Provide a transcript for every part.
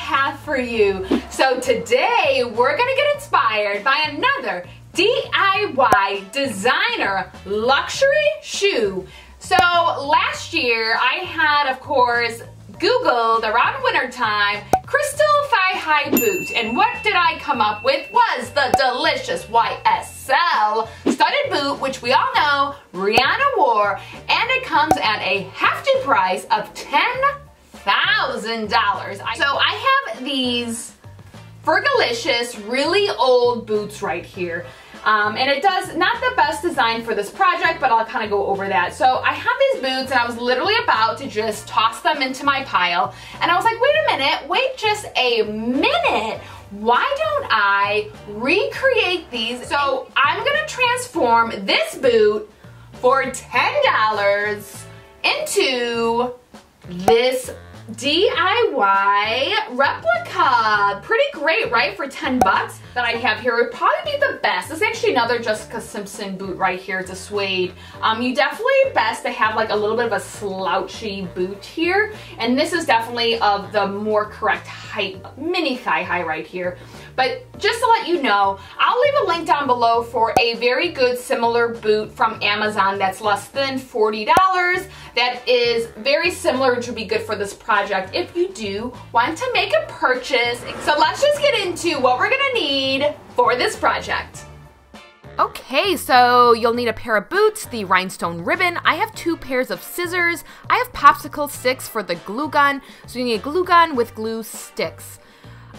have for you. So today we're gonna get inspired by another DIY designer luxury shoe. So last year I had, of course, Googled around winter time crystal thigh-high boot, and what did I come up with was the delicious YSL studded boot, which we all know Rihanna wore, and it comes at a hefty price of $10,000. So I have these Fergalicious, really old boots right here. And it does not the best design for this project, but I'll kind of go over that. So I have these boots and I was literally about to just toss them into my pile. And I was like, wait a minute, wait just a minute. Why don't I recreate these? So I'm gonna transform this boot for $10 into this DIY replica. Pretty great, right? For 10 bucks that I have here. It would probably be the best. This is actually another Jessica Simpson boot right here. It's a suede. You definitely best to have like a little bit of a slouchy boot here. And this is definitely of the more correct height, mini thigh high right here. But just to let you know, I'll leave a link down below for a very good similar boot from Amazon that's less than $40. That is very similar, which would be good for this project if you do want to make a purchase. So let's just get into what we're gonna need for this project. Okay, so you'll need a pair of boots, the rhinestone ribbon. I have 2 pairs of scissors. I have popsicle sticks for the glue gun. So you need a glue gun with glue sticks.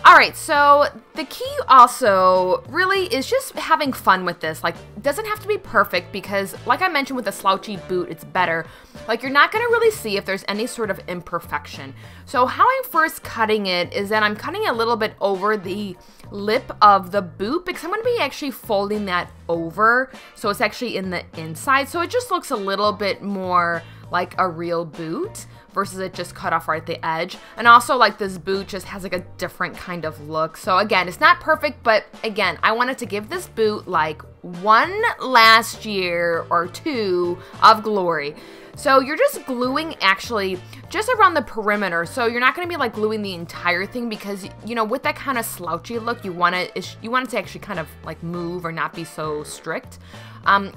Alright, so the key also really is just having fun with this. Like, it doesn't have to be perfect because, like I mentioned with a slouchy boot, it's better. Like, you're not going to really see if there's any sort of imperfection. So how I'm first cutting it is that I'm cutting a little bit over the lip of the boot because I'm going to be actually folding that over. So it's actually in the inside. So it just looks a little bit more like a real boot versus it just cut off right at the edge. And also, like, this boot just has like a different kind of look. So again, it's not perfect, but again, I wanted to give this boot like one last year or two of glory. So you're just gluing actually just around the perimeter. So you're not going to be like gluing the entire thing because, you know, with that kind of slouchy look, you want it to actually kind of like move or not be so strict.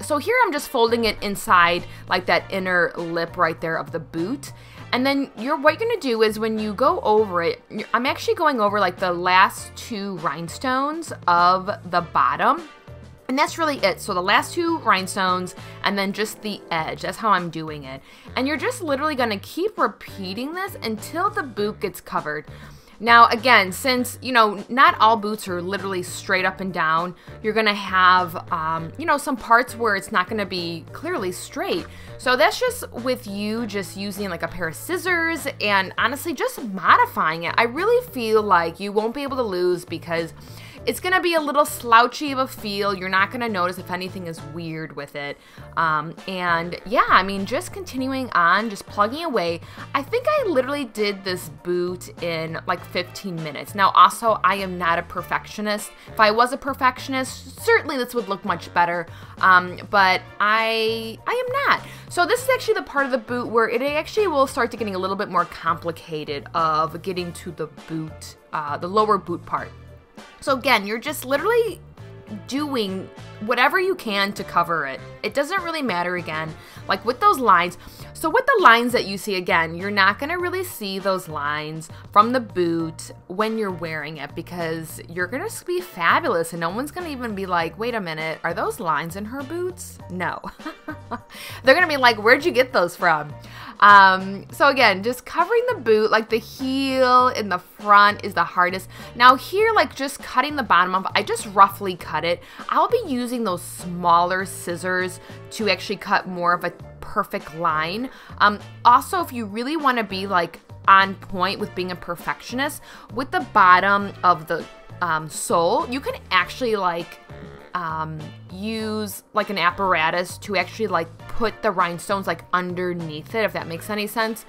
So here I'm just folding it inside like that inner lip right there of the boot. And then what you're gonna do is when you go over it, I'm actually going over like the last 2 rhinestones of the bottom. And that's really it. So the last 2 rhinestones and then just the edge. That's how I'm doing it. And you're just literally gonna keep repeating this until the boot gets covered. Now, again, since, you know, not all boots are literally straight up and down, you're going to have, you know, some parts where it's not going to be clearly straight. So that's just with you just using like a pair of scissors and honestly just modifying it. I really feel like you won't be able to lose because it's going to be a little slouchy of a feel. You're not going to notice if anything is weird with it. And yeah, I mean, just continuing on, just plugging away. I think I literally did this boot in like 15 minutes. Now, also, I am not a perfectionist. If I was a perfectionist, certainly this would look much better. But I am not. So this is actually the part of the boot where it actually will start to getting a little bit more complicated of getting to the boot, the lower boot part. So again, you're just literally doing whatever you can to cover it. It doesn't really matter again, like with those lines. So with the lines that you see, again, you're not gonna really see those lines from the boot when you're wearing it because you're gonna be fabulous and no one's gonna even be like, wait a minute, are those lines in her boots? No. They're gonna be like, where'd you get those from? So again, just covering the boot, like the heel in the front is the hardest. Now here, like just cutting the bottom of, I just roughly cut it. I'll be using those smaller scissors to actually cut more of a perfect line. Also, if you really want to be like on point with being a perfectionist, with the bottom of the sole, you can actually like use like an apparatus to actually like put the rhinestones like underneath it, if that makes any sense.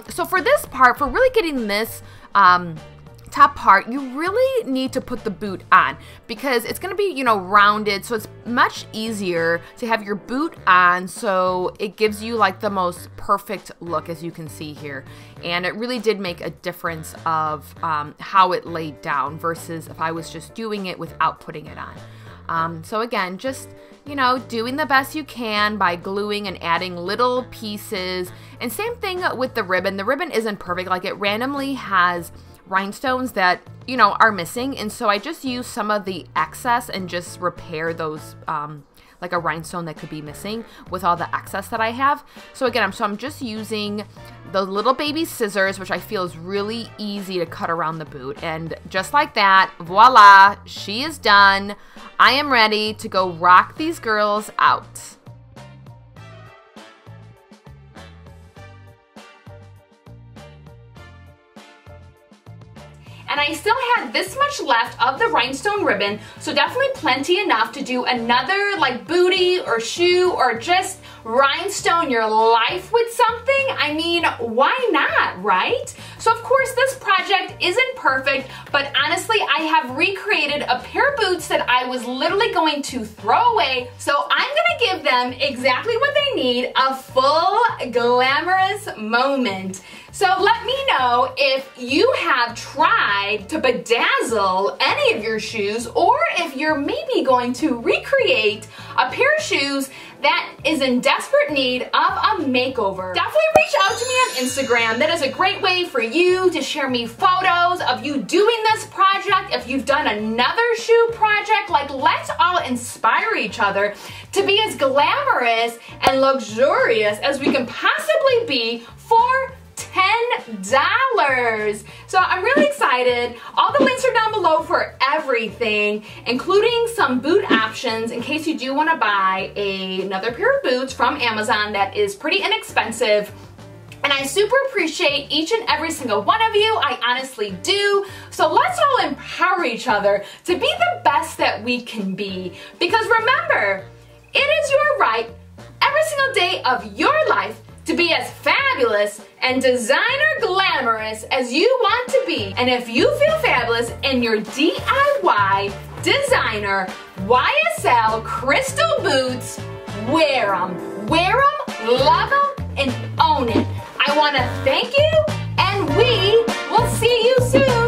So for this part, for really getting this top part, you really need to put the boot on because it's going to be, you know, rounded, so it's much easier to have your boot on, so it gives you like the most perfect look, as you can see here. And it really did make a difference of how it laid down versus if I was just doing it without putting it on. So again, just, you know, doing the best you can by gluing and adding little pieces. And same thing with the ribbon. The ribbon isn't perfect. Like, it randomly has rhinestones that, you know, are missing, and so I just use some of the excess and just repair those, like a rhinestone that could be missing with all the excess that I have. So again, I'm just using the little baby scissors, which I feel is really easy to cut around the boot, and just like that, voila, she is done. I am ready to go rock these girls out. And I still had this much left of the rhinestone ribbon, so definitely plenty enough to do another like bootie or shoe or just rhinestone your life with something. I mean, why not, right? So of course this project isn't perfect, but honestly I have recreated a pair of boots that I was literally going to throw away, so I'm gonna give them exactly what they need, a full glamorous moment. So let me know if you have tried to bedazzle any of your shoes, or if you're maybe going to recreate a pair of shoes that is in desperate need of a makeover. Definitely reach out to me on Instagram. That is a great way for you to share me photos of you doing this project. If you've done another shoe project, like, let's all inspire each other to be as glamorous and luxurious as we can possibly be for $10. So I'm really excited. All the links are down below for everything, including some boot options in case you do want to buy another pair of boots from Amazon that is pretty inexpensive. And I super appreciate each and every single one of you. I honestly do. So let's all empower each other to be the best that we can be. Because remember, it is your right every single day of your life to be as fabulous and designer glamorous as you want to be. And if you feel fabulous in your DIY designer YSL crystal boots, wear them. Wear them, love them, and own it. I want to thank you, and we will see you soon.